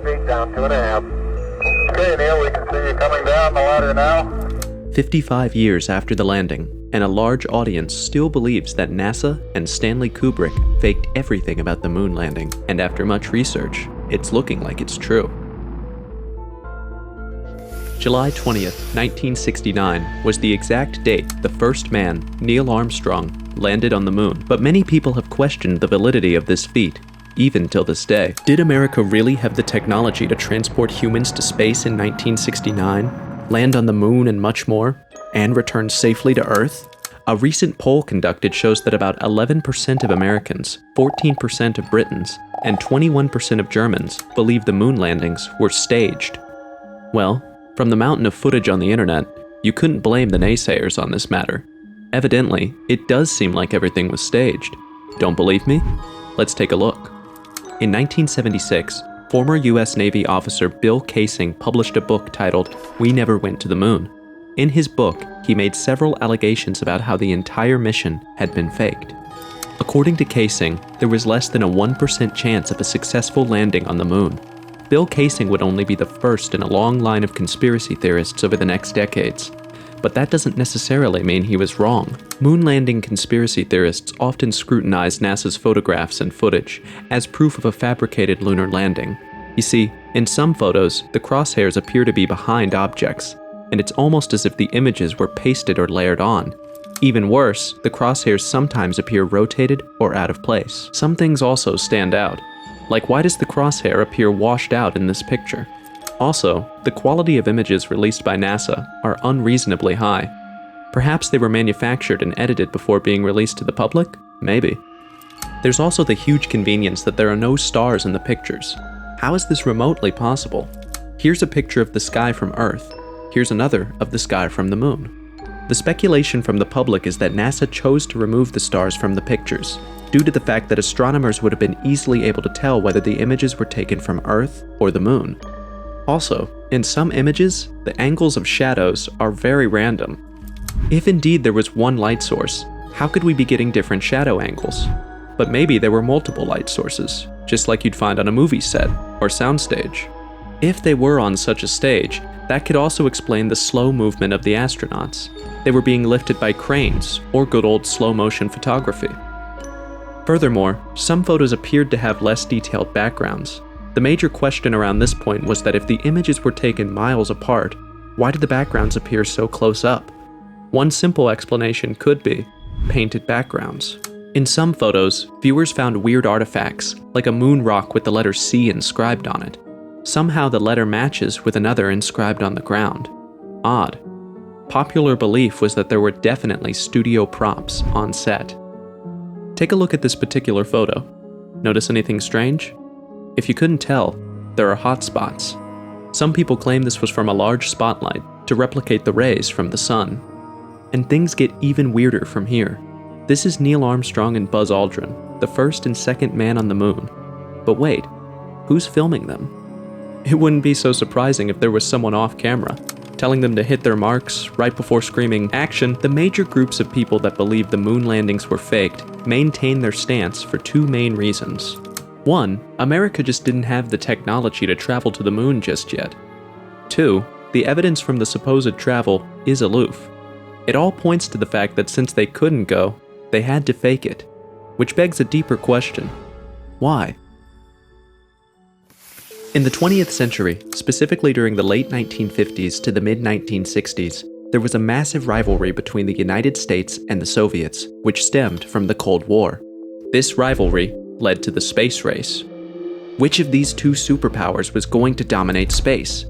feet down, 2.5. Okay, Neil, we can see you coming down the ladder now. 55 years after the landing, and a large audience still believes that NASA and Stanley Kubrick faked everything about the moon landing, and after much research, it's looking like it's true. July 20th, 1969 was the exact date the first man, Neil Armstrong, landed on the moon, but many people have questioned the validity of this feat, even till this day. Did America really have the technology to transport humans to space in 1969, land on the moon and much more, and return safely to Earth? A recent poll conducted shows that about 11% of Americans, 14% of Britons, and 21% of Germans believe the moon landings were staged. Well, from the mountain of footage on the internet, you couldn't blame the naysayers on this matter. Evidently, it does seem like everything was staged. Don't believe me? Let's take a look. In 1976, former US Navy officer Bill Kaysing published a book titled "We Never Went to the Moon." In his book, he made several allegations about how the entire mission had been faked. According to Kaysing, there was less than a 1% chance of a successful landing on the moon. Bill Kaysing would only be the first in a long line of conspiracy theorists over the next decades. But that doesn't necessarily mean he was wrong. Moon landing conspiracy theorists often scrutinize NASA's photographs and footage as proof of a fabricated lunar landing. You see, in some photos, the crosshairs appear to be behind objects, and it's almost as if the images were pasted or layered on. Even worse, the crosshairs sometimes appear rotated or out of place. Some things also stand out. Like, why does the crosshair appear washed out in this picture? Also, the quality of images released by NASA are unreasonably high. Perhaps they were manufactured and edited before being released to the public? Maybe. There's also the huge convenience that there are no stars in the pictures. How is this remotely possible? Here's a picture of the sky from Earth. Here's another of the sky from the moon. The speculation from the public is that NASA chose to remove the stars from the pictures, due to the fact that astronomers would have been easily able to tell whether the images were taken from Earth or the moon. Also, in some images, the angles of shadows are very random. If indeed there was one light source, how could we be getting different shadow angles? But maybe there were multiple light sources, just like you'd find on a movie set or soundstage. If they were on such a stage, that could also explain the slow movement of the astronauts. They were being lifted by cranes or good old slow-motion photography. Furthermore, some photos appeared to have less detailed backgrounds. The major question around this point was that if the images were taken miles apart, why did the backgrounds appear so close up? One simple explanation could be painted backgrounds. In some photos, viewers found weird artifacts, like a moon rock with the letter C inscribed on it. Somehow the letter matches with another inscribed on the ground. Odd. Popular belief was that there were definitely studio props on set. Take a look at this particular photo. Notice anything strange? If you couldn't tell, there are hot spots. Some people claim this was from a large spotlight to replicate the rays from the sun. And things get even weirder from here. This is Neil Armstrong and Buzz Aldrin, the first and second man on the moon. But wait, who's filming them? It wouldn't be so surprising if there was someone off camera, telling them to hit their marks right before screaming action. The major groups of people that believe the moon landings were faked maintain their stance for two main reasons. One, America just didn't have the technology to travel to the moon just yet. Two, the evidence from the supposed travel is aloof. It all points to the fact that since they couldn't go, they had to fake it, which begs a deeper question. Why? In the 20th century, specifically during the late 1950s to the mid-1960s, there was a massive rivalry between the United States and the Soviets, which stemmed from the Cold War. This rivalry led to the space race. Which of these two superpowers was going to dominate space?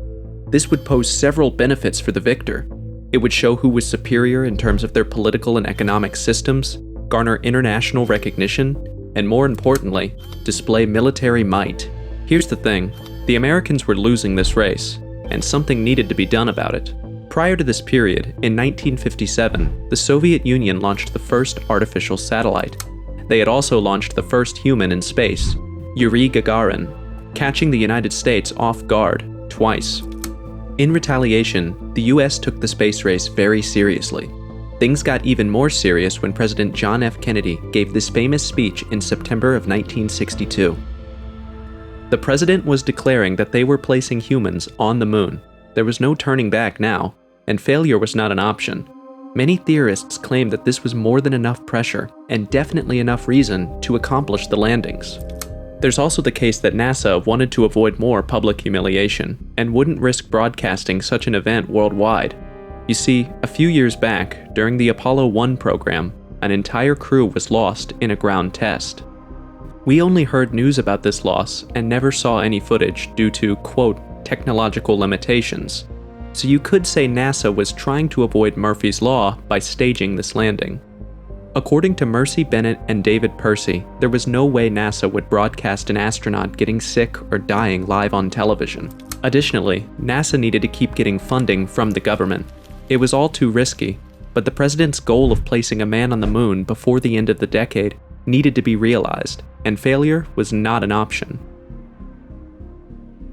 This would pose several benefits for the victor. It would show who was superior in terms of their political and economic systems, garner international recognition, and more importantly, display military might. Here's the thing, the Americans were losing this race, and something needed to be done about it. Prior to this period, in 1957, the Soviet Union launched the first artificial satellite. They had also launched the first human in space, Yuri Gagarin, catching the United States off guard twice. In retaliation, the US took the space race very seriously. Things got even more serious when President John F. Kennedy gave this famous speech in September of 1962. The president was declaring that they were placing humans on the moon. There was no turning back now, and failure was not an option. Many theorists claim that this was more than enough pressure, and definitely enough reason to accomplish the landings. There's also the case that NASA wanted to avoid more public humiliation, and wouldn't risk broadcasting such an event worldwide. You see, a few years back, during the Apollo 1 program, an entire crew was lost in a ground test. We only heard news about this loss and never saw any footage due to, quote, technological limitations. So you could say NASA was trying to avoid Murphy's Law by staging this landing. According to Mercy Bennett and David Percy, there was no way NASA would broadcast an astronaut getting sick or dying live on television. Additionally, NASA needed to keep getting funding from the government. It was all too risky, but the president's goal of placing a man on the moon before the end of the decade needed to be realized, and failure was not an option.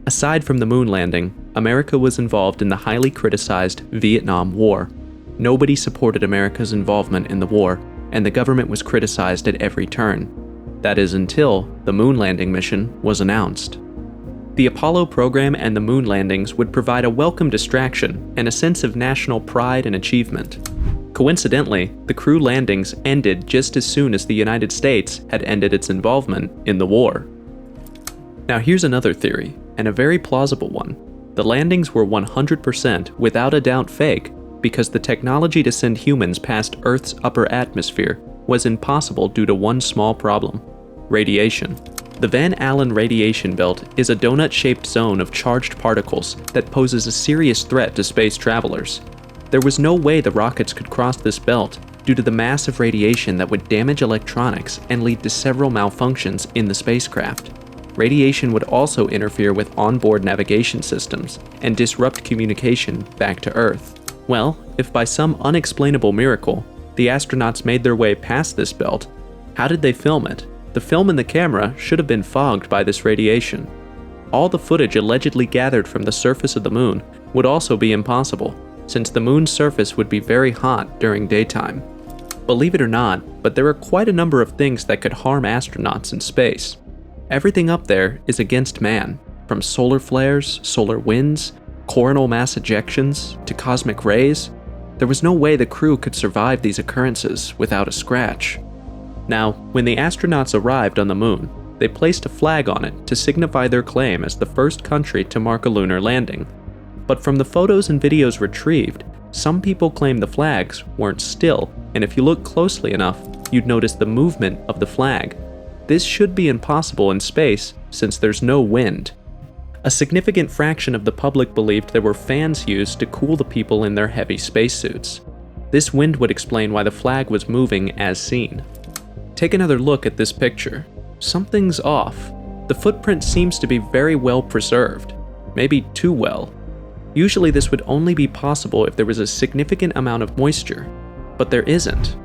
Aside from the moon landing, America was involved in the highly criticized Vietnam War. Nobody supported America's involvement in the war, and the government was criticized at every turn. That is until the moon landing mission was announced. The Apollo program and the moon landings would provide a welcome distraction and a sense of national pride and achievement. Coincidentally, the crew landings ended just as soon as the United States had ended its involvement in the war. Now here's another theory, and a very plausible one. The landings were 100% without a doubt fake because the technology to send humans past Earth's upper atmosphere was impossible due to one small problem: radiation. The Van Allen radiation belt is a donut-shaped zone of charged particles that poses a serious threat to space travelers. There was no way the rockets could cross this belt due to the massive radiation that would damage electronics and lead to several malfunctions in the spacecraft. Radiation would also interfere with onboard navigation systems and disrupt communication back to Earth. Well, if by some unexplainable miracle, the astronauts made their way past this belt, how did they film it? The film in the camera should have been fogged by this radiation. All the footage allegedly gathered from the surface of the moon would also be impossible, since the moon's surface would be very hot during daytime. Believe it or not, but there are quite a number of things that could harm astronauts in space. Everything up there is against man, from solar flares, solar winds, coronal mass ejections, to cosmic rays. There was no way the crew could survive these occurrences without a scratch. Now, when the astronauts arrived on the moon, they placed a flag on it to signify their claim as the first country to mark a lunar landing. But from the photos and videos retrieved, some people claim the flags weren't still, and if you look closely enough, you'd notice the movement of the flag. This should be impossible in space since there's no wind. A significant fraction of the public believed there were fans used to cool the people in their heavy spacesuits. This wind would explain why the flag was moving as seen. Take another look at this picture. Something's off. The footprint seems to be very well preserved, maybe too well. Usually this would only be possible if there was a significant amount of moisture, but there isn't.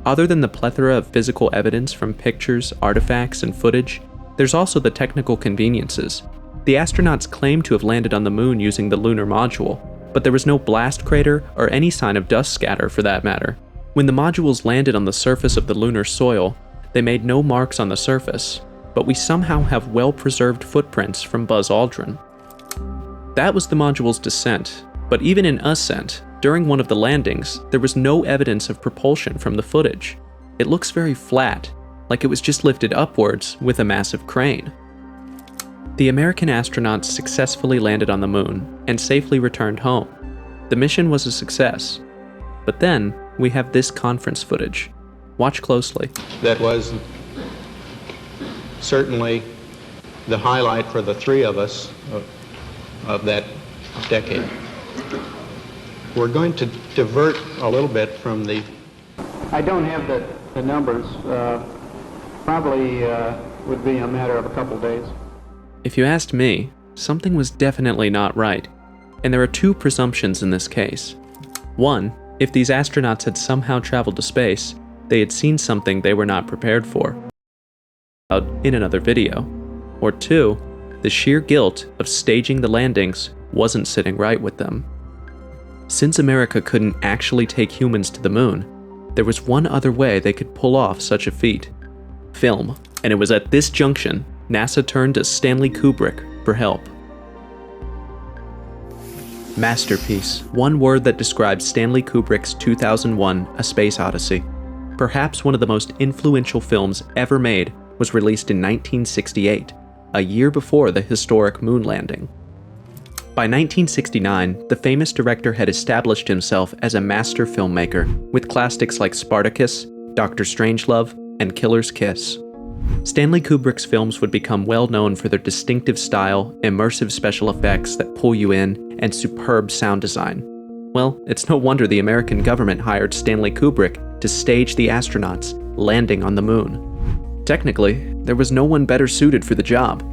Other than the plethora of physical evidence from pictures, artifacts, and footage, there's also the technical conveniences. The astronauts claimed to have landed on the moon using the lunar module, but there was no blast crater or any sign of dust scatter for that matter. When the modules landed on the surface of the lunar soil, they made no marks on the surface, but we somehow have well-preserved footprints from Buzz Aldrin. That was the module's descent, but even in ascent, during one of the landings, there was no evidence of propulsion from the footage. It looks very flat, like it was just lifted upwards with a massive crane. The American astronauts successfully landed on the moon and safely returned home. The mission was a success. But then, we have this conference footage. Watch closely. That was certainly the highlight for the three of us of that decade. We're going to divert a little bit from the... I don't have the numbers. Probably would be a matter of a couple days. If you asked me, something was definitely not right, and there are two presumptions in this case. One, if these astronauts had somehow traveled to space, they had seen something they were not prepared for in another video. Or two, the sheer guilt of staging the landings wasn't sitting right with them. Since America couldn't actually take humans to the moon, there was one other way they could pull off such a feat: film. And it was at this junction NASA turned to Stanley Kubrick for help. Masterpiece, one word that describes Stanley Kubrick's 2001 A Space Odyssey. Perhaps one of the most influential films ever made, was released in 1968, a year before the historic moon landing. By 1969, the famous director had established himself as a master filmmaker, with classics like Spartacus, Dr. Strangelove, and Killer's Kiss. Stanley Kubrick's films would become well known for their distinctive style, immersive special effects that pull you in, and superb sound design. Well, it's no wonder the American government hired Stanley Kubrick to stage the astronauts landing on the moon. Technically, there was no one better suited for the job.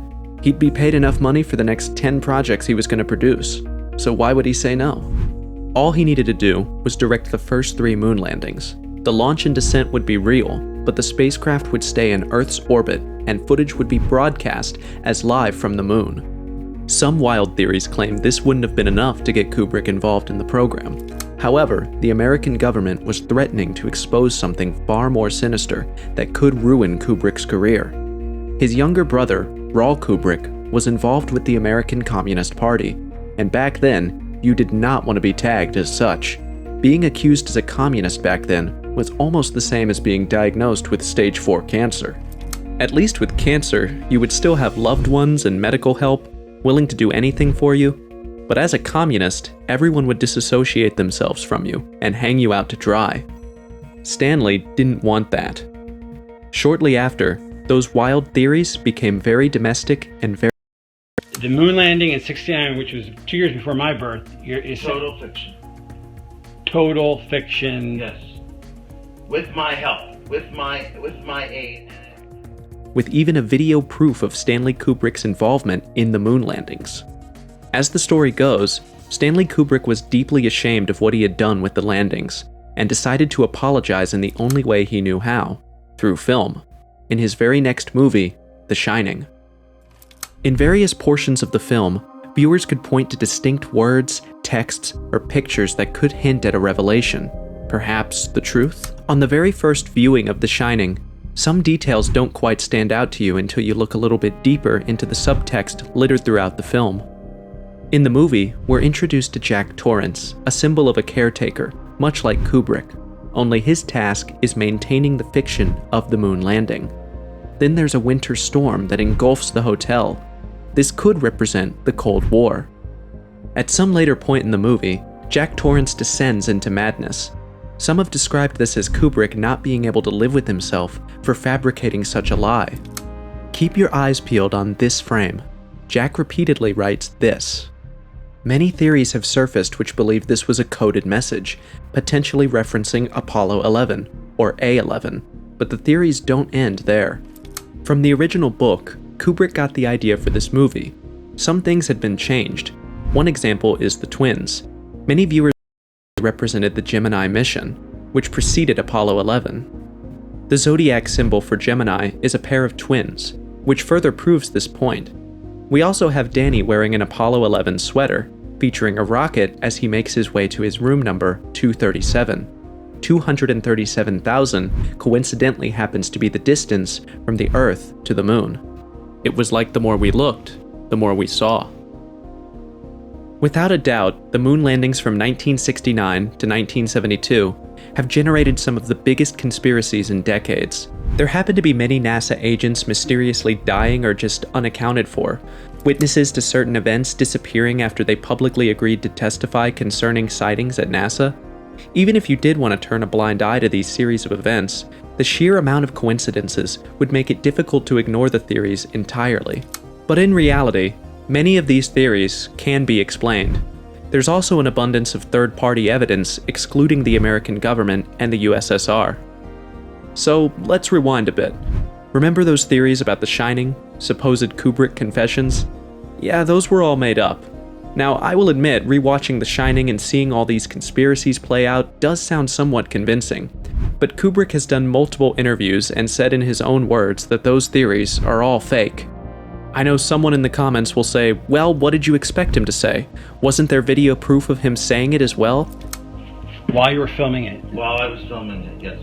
He'd be paid enough money for the next 10 projects he was going to produce, so why would he say no? All he needed to do was direct the first 3 moon landings. The launch and descent would be real, but the spacecraft would stay in Earth's orbit, and footage would be broadcast as live from the moon. Some wild theories claim this wouldn't have been enough to get Kubrick involved in the program. However, the American government was threatening to expose something far more sinister that could ruin Kubrick's career. His younger brother, Raul Kubrick, was involved with the American Communist Party, and back then, you did not want to be tagged as such. Being accused as a communist back then was almost the same as being diagnosed with stage 4 cancer. At least with cancer, you would still have loved ones and medical help, willing to do anything for you. But as a communist, everyone would disassociate themselves from you and hang you out to dry. Stanley didn't want that. Shortly after, those wild theories became very domestic and very... The moon landing in '69, which was 2 years before my birth, is Total fiction. total fiction. Yes. With my help, with my aid. with even a video proof of Stanley Kubrick's involvement in the moon landings. As the story goes, Stanley Kubrick was deeply ashamed of what he had done with the landings, and decided to apologize in the only way he knew how, through film, in his very next movie, The Shining. In various portions of the film, viewers could point to distinct words, texts, or pictures that could hint at a revelation, perhaps the truth? On the very first viewing of The Shining, some details don't quite stand out to you until you look a little bit deeper into the subtext littered throughout the film. In the movie, we're introduced to Jack Torrance, a symbol of a caretaker, much like Kubrick, only his task is maintaining the fiction of the moon landing. Then there's a winter storm that engulfs the hotel. This could represent the Cold War. At some later point in the movie, Jack Torrance descends into madness. Some have described this as Kubrick not being able to live with himself for fabricating such a lie. Keep your eyes peeled on this frame. Jack repeatedly writes this. Many theories have surfaced which believe this was a coded message, potentially referencing Apollo 11, or A11, but the theories don't end there. From the original book, Kubrick got the idea for this movie. Some things had been changed. One example is the twins. Many viewers represented the Gemini mission, which preceded Apollo 11. The zodiac symbol for Gemini is a pair of twins, which further proves this point. We also have Danny wearing an Apollo 11 sweater, featuring a rocket as he makes his way to his room number 237. 237,000 coincidentally happens to be the distance from the Earth to the Moon. It was like the more we looked, the more we saw. Without a doubt, the moon landings from 1969 to 1972 have generated some of the biggest conspiracies in decades. There happen to be many NASA agents mysteriously dying or just unaccounted for, witnesses to certain events disappearing after they publicly agreed to testify concerning sightings at NASA. Even if you did want to turn a blind eye to these series of events, the sheer amount of coincidences would make it difficult to ignore the theories entirely. But in reality, many of these theories can be explained. There's also an abundance of third-party evidence excluding the American government and the USSR. So let's rewind a bit. Remember those theories about The Shining, supposed Kubrick confessions? Yeah, those were all made up. Now, I will admit, rewatching The Shining and seeing all these conspiracies play out does sound somewhat convincing, but Kubrick has done multiple interviews and said in his own words that those theories are all fake. I know someone in the comments will say, well, what did you expect him to say? Wasn't there video proof of him saying it as well? While you were filming it. While I was filming it, yes.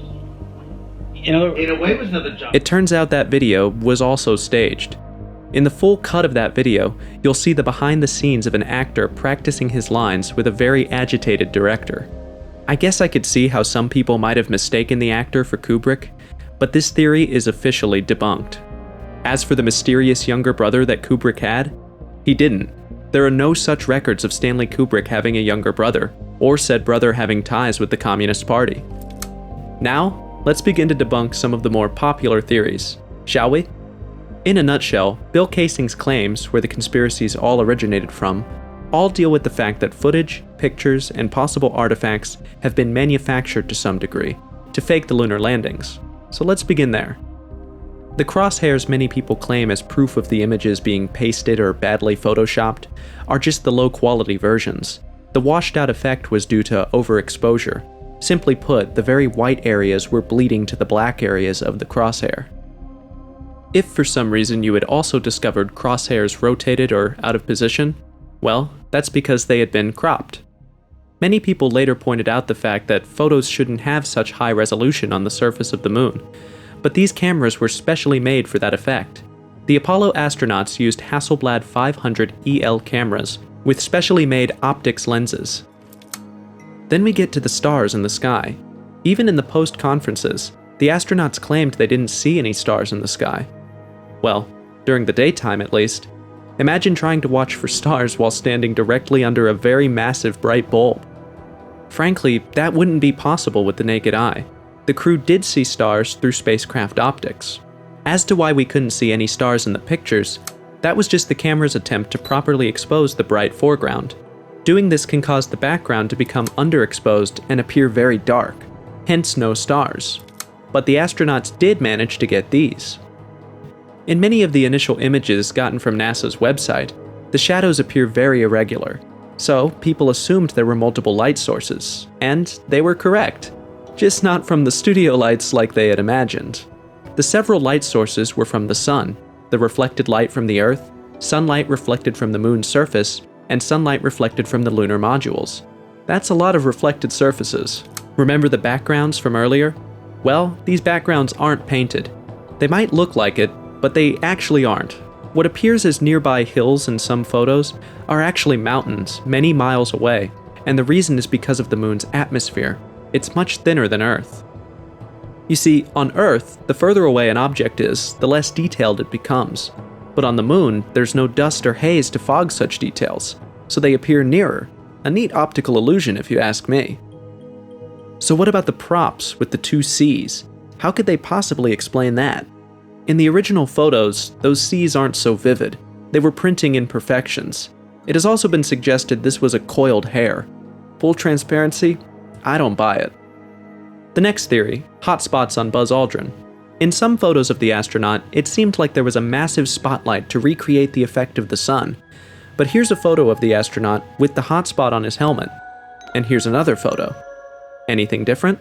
In a way, it was another job. It turns out that video was also staged. In the full cut of that video, you'll see the behind the scenes of an actor practicing his lines with a very agitated director. I guess I could see how some people might have mistaken the actor for Kubrick, but this theory is officially debunked. As for the mysterious younger brother that Kubrick had, he didn't. There are no such records of Stanley Kubrick having a younger brother, or said brother having ties with the Communist Party. Now, let's begin to debunk some of the more popular theories, shall we? In a nutshell, Bill Kaysing's claims, where the conspiracies all originated from, all deal with the fact that footage, pictures, and possible artifacts have been manufactured to some degree, to fake the lunar landings. So let's begin there. The crosshairs many people claim as proof of the images being pasted or badly photoshopped are just the low-quality versions. The washed-out effect was due to overexposure. Simply put, the very white areas were bleeding to the black areas of the crosshair. If for some reason you had also discovered crosshairs rotated or out of position, well, that's because they had been cropped. Many people later pointed out the fact that photos shouldn't have such high resolution on the surface of the moon, but these cameras were specially made for that effect. The Apollo astronauts used Hasselblad 500 EL cameras with specially made optics lenses. Then we get to the stars in the sky. Even in the post-conferences, the astronauts claimed they didn't see any stars in the sky. Well, during the daytime at least. Imagine trying to watch for stars while standing directly under a very massive bright bulb. Frankly, that wouldn't be possible with the naked eye. The crew did see stars through spacecraft optics. As to why we couldn't see any stars in the pictures, that was just the camera's attempt to properly expose the bright foreground. Doing this can cause the background to become underexposed and appear very dark, hence no stars. But the astronauts did manage to get these. In many of the initial images gotten from NASA's website, the shadows appear very irregular, so people assumed there were multiple light sources, and they were correct. Just not from the studio lights like they had imagined. The several light sources were from the sun, the reflected light from the Earth, sunlight reflected from the moon's surface, and sunlight reflected from the lunar modules. That's a lot of reflected surfaces. Remember the backgrounds from earlier? Well, these backgrounds aren't painted. They might look like it, but they actually aren't. What appears as nearby hills in some photos are actually mountains many miles away, and the reason is because of the moon's atmosphere. It's much thinner than Earth. You see, on Earth, the further away an object is, the less detailed it becomes. But on the moon, there's no dust or haze to fog such details, so they appear nearer. A neat optical illusion if you ask me. So what about the props with the two C's? How could they possibly explain that? In the original photos, those C's aren't so vivid. They were printing imperfections. It has also been suggested this was a coiled hair. Full transparency? I don't buy it. The next theory, hotspots on Buzz Aldrin. In some photos of the astronaut, it seemed like there was a massive spotlight to recreate the effect of the sun. But here's a photo of the astronaut with the hotspot on his helmet. And here's another photo. Anything different?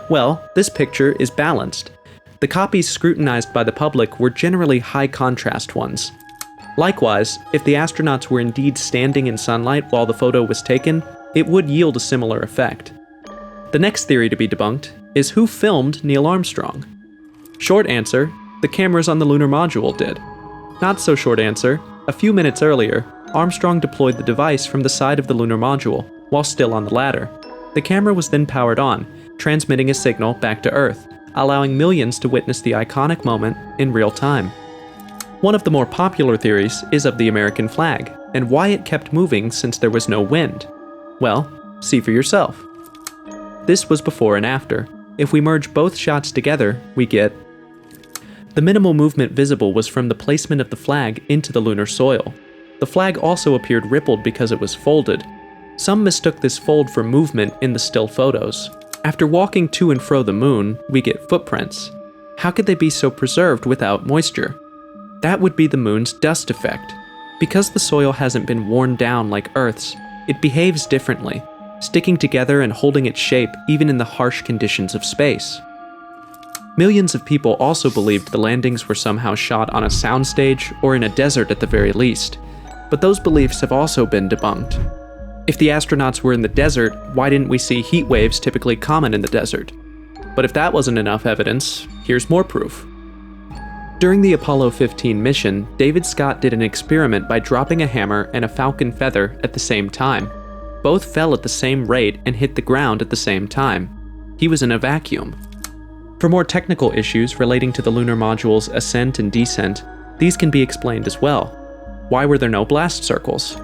Well, this picture is balanced. The copies scrutinized by the public were generally high contrast ones. Likewise, if the astronauts were indeed standing in sunlight while the photo was taken, it would yield a similar effect. The next theory to be debunked is who filmed Neil Armstrong? Short answer, the cameras on the lunar module did. Not so short answer, a few minutes earlier, Armstrong deployed the device from the side of the lunar module while still on the ladder. The camera was then powered on, transmitting a signal back to Earth, allowing millions to witness the iconic moment in real time. One of the more popular theories is of the American flag, and why it kept moving since there was no wind. Well, see for yourself. This was before and after. If we merge both shots together, we get... The minimal movement visible was from the placement of the flag into the lunar soil. The flag also appeared rippled because it was folded. Some mistook this fold for movement in the still photos. After walking to and fro the moon, we get footprints. How could they be so preserved without moisture? That would be the moon's dust effect. Because the soil hasn't been worn down like Earth's, it behaves differently, sticking together and holding its shape even in the harsh conditions of space. Millions of people also believed the landings were somehow shot on a soundstage or in a desert at the very least, but those beliefs have also been debunked. If the astronauts were in the desert, why didn't we see heat waves typically common in the desert? But if that wasn't enough evidence, here's more proof. During the Apollo 15 mission, David Scott did an experiment by dropping a hammer and a falcon feather at the same time. Both fell at the same rate and hit the ground at the same time. He was in a vacuum. For more technical issues relating to the lunar module's ascent and descent, these can be explained as well. Why were there no blast circles?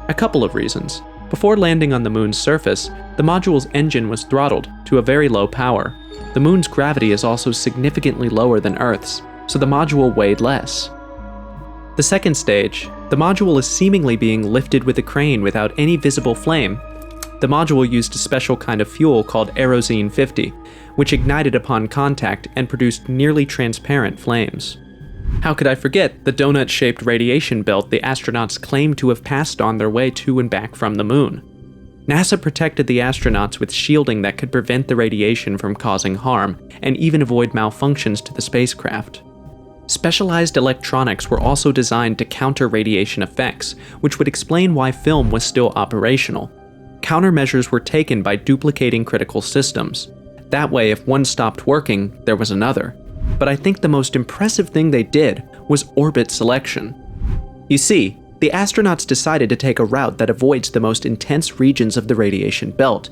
A couple of reasons. Before landing on the moon's surface, the module's engine was throttled to a very low power. The moon's gravity is also significantly lower than Earth's, so the module weighed less. The second stage, the module is seemingly being lifted with a crane without any visible flame. The module used a special kind of fuel called Aerozine 50, which ignited upon contact and produced nearly transparent flames. How could I forget the donut-shaped radiation belt the astronauts claimed to have passed on their way to and back from the moon? NASA protected the astronauts with shielding that could prevent the radiation from causing harm, and even avoid malfunctions to the spacecraft. Specialized electronics were also designed to counter radiation effects, which would explain why film was still operational. Countermeasures were taken by duplicating critical systems. That way, if one stopped working, there was another. But I think the most impressive thing they did was orbit selection. You see, the astronauts decided to take a route that avoids the most intense regions of the radiation belt.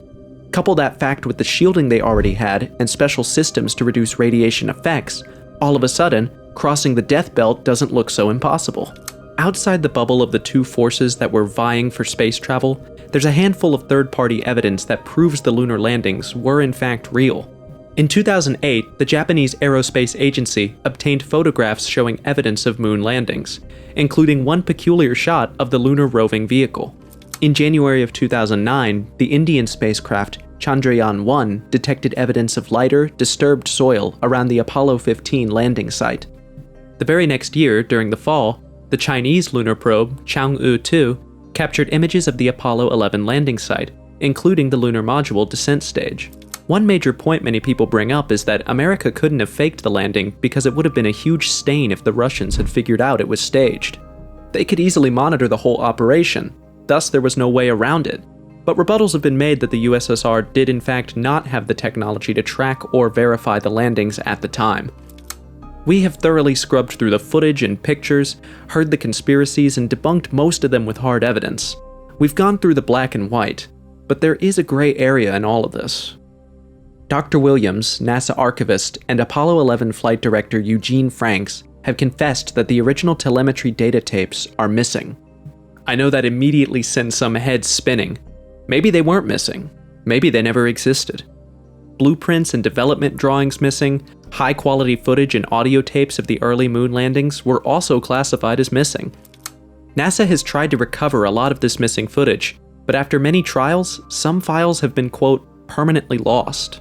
Couple that fact with the shielding they already had and special systems to reduce radiation effects, all of a sudden, crossing the death belt doesn't look so impossible. Outside the bubble of the two forces that were vying for space travel, there's a handful of third-party evidence that proves the lunar landings were in fact real. In 2008, the Japanese Aerospace Agency obtained photographs showing evidence of moon landings, including one peculiar shot of the lunar roving vehicle. In January of 2009, the Indian spacecraft Chandrayaan-1 detected evidence of lighter, disturbed soil around the Apollo 15 landing site. The very next year, during the fall, the Chinese lunar probe Chang'e-2 captured images of the Apollo 11 landing site, including the lunar module descent stage. One major point many people bring up is that America couldn't have faked the landing because it would have been a huge stain if the Russians had figured out it was staged. They could easily monitor the whole operation, thus there was no way around it. But rebuttals have been made that the USSR did in fact not have the technology to track or verify the landings at the time. We have thoroughly scrubbed through the footage and pictures, heard the conspiracies, and debunked most of them with hard evidence. We've gone through the black and white, but there is a gray area in all of this. Dr. Williams, NASA archivist, and Apollo 11 flight director Eugene Franks have confessed that the original telemetry data tapes are missing. I know that immediately sends some heads spinning. Maybe they weren't missing. Maybe they never existed. Blueprints and development drawings missing, high-quality footage and audio tapes of the early moon landings were also classified as missing. NASA has tried to recover a lot of this missing footage, but after many trials, some files have been, quote, permanently lost.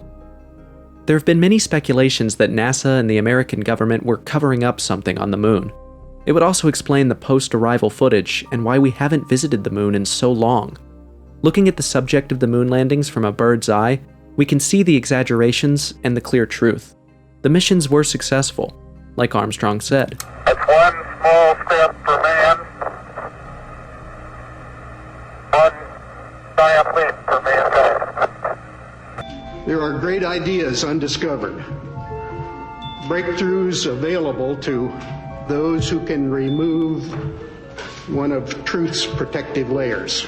There have been many speculations that NASA and the American government were covering up something on the moon. It would also explain the post-arrival footage and why we haven't visited the moon in so long. Looking at the subject of the moon landings from a bird's eye, we can see the exaggerations and the clear truth. The missions were successful, like Armstrong said. That's one small step for man, one giant leap for mankind. There are great ideas undiscovered, breakthroughs available to those who can remove one of truth's protective layers.